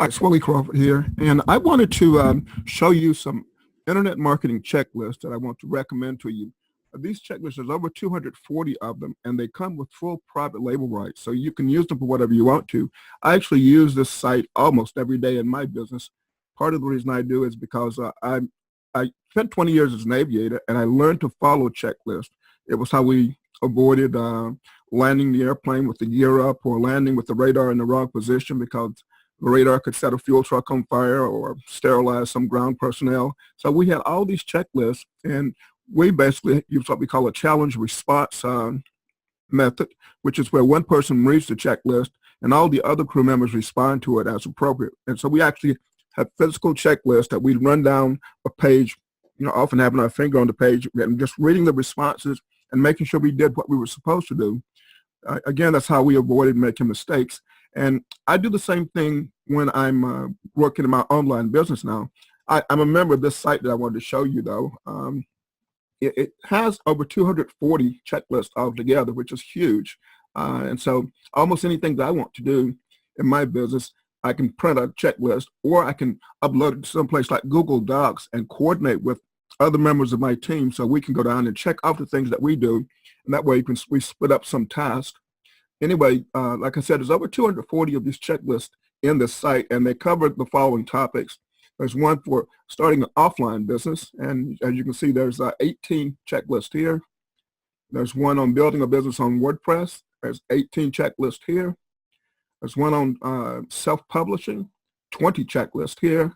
Hi, it's Willie Crawford here, and I wanted to show you some internet marketing checklists that I want to recommend to you. These checklists, there's over 240 of them, and they come with full private label rights, so you can use them for whatever you want to. I actually use this site almost every day in my business. Part of the reason I do is because I spent 20 years as an aviator, and I learned to follow checklists. It was how we avoided landing the airplane with the gear up or landing with the radar in the wrong position because the radar could set a fuel truck on fire or sterilize some ground personnel. So we had all these checklists, and we basically use what we call a challenge response method, which is where one person reads the checklist and all the other crew members respond to it as appropriate. And so we actually have physical checklists that we run down a page, often having our finger on the page and just reading the responses and making sure we did what we were supposed to do. Again, that's how we avoided making mistakes. And I do the same thing when I'm working in my online business now. I'm a member of this site that I wanted to show you, though. It has over 240 checklists altogether, which is huge. And so almost anything that I want to do in my business, I can print a checklist, or I can upload it to someplace like Google Docs and coordinate with other members of my team so we can go down and check off the things that we do. And that way we split up some tasks. Anyway, like I said, there's over 240 of these checklists in this site, and they cover the following topics. There's one for starting an offline business, and as you can see, there's 18 checklists here. There's one on building a business on WordPress. There's 18 checklists here. There's one on self-publishing, 20 checklists here.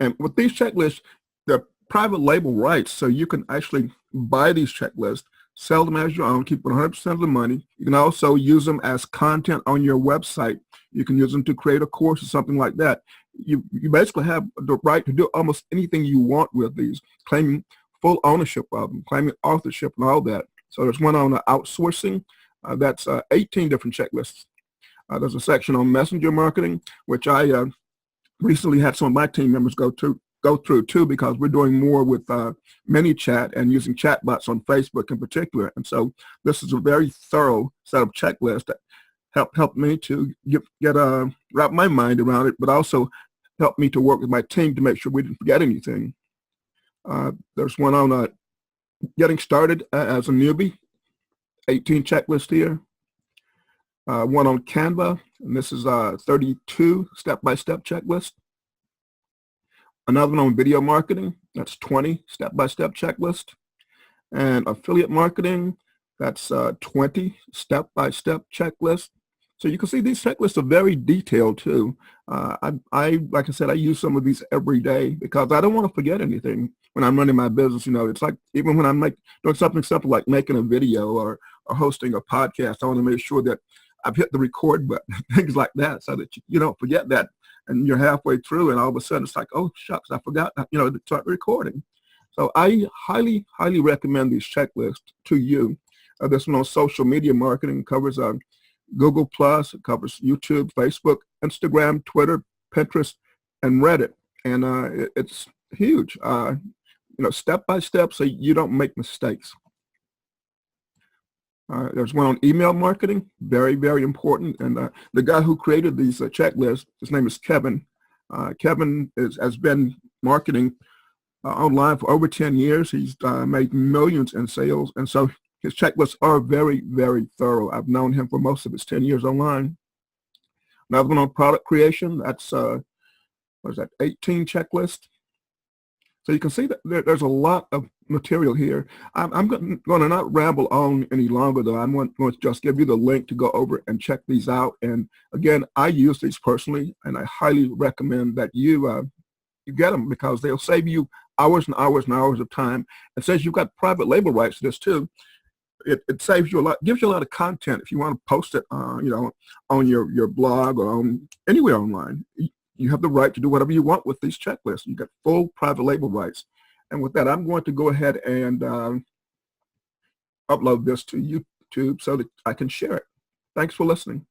And with these checklists, they're private label rights, so you can actually buy these checklists, sell them as your own, keep 100% of the money. You can also use them as content on your website. You can use them to create a course or something like that. You basically have the right to do almost anything you want with these, claiming full ownership of them, claiming authorship and all that. So there's one on outsourcing. That's 18 different checklists. There's a section on messenger marketing, which I recently had some of my team members go through too, because we're doing more with ManyChat and using chatbots on Facebook in particular. And so this is a very thorough set of checklists that helped me to wrap my mind around it, but also helped me to work with my team to make sure we didn't forget anything. There's one on getting started as a newbie, 18 checklists here. One on Canva, and this is 32 step-by-step checklist. Another one on video marketing, that's 20 step-by-step checklist. And affiliate marketing, that's 20 step-by-step checklist. So you can see these checklists are very detailed too. Like I said, I use some of these every day because I don't want to forget anything when I'm running my business. It's like even when I'm doing something simple like making a video or hosting a podcast, I want to make sure that I've hit the record button, things like that, so that you don't forget that. And you're halfway through, and all of a sudden it's like, oh shucks, I forgot, to start recording. So I highly, highly recommend these checklists to you. This one on social media marketing covers Google Plus, it covers YouTube, Facebook, Instagram, Twitter, Pinterest, and Reddit, and it's huge. Step by step, so you don't make mistakes. There's one on email marketing, very, very important. And the guy who created these checklists, his name is Kevin. Kevin has been marketing online for over 10 years. He's made millions in sales. And so his checklists are very, very thorough. I've known him for most of his 10 years online. Another one on product creation, that's, 18 checklists. So you can see that there's a lot of material here. I'm going to not ramble on any longer, though. I'm going to just give you the link to go over and check these out. And again, I use these personally, and I highly recommend that you get them because they'll save you hours and hours and hours of time. And since you've got private label rights to this too, it saves you a lot, gives you a lot of content if you want to post it, on your blog or on anywhere online. You have the right to do whatever you want with these checklists. You get full private label rights. And with that, I'm going to go ahead and upload this to YouTube so that I can share it. Thanks for listening.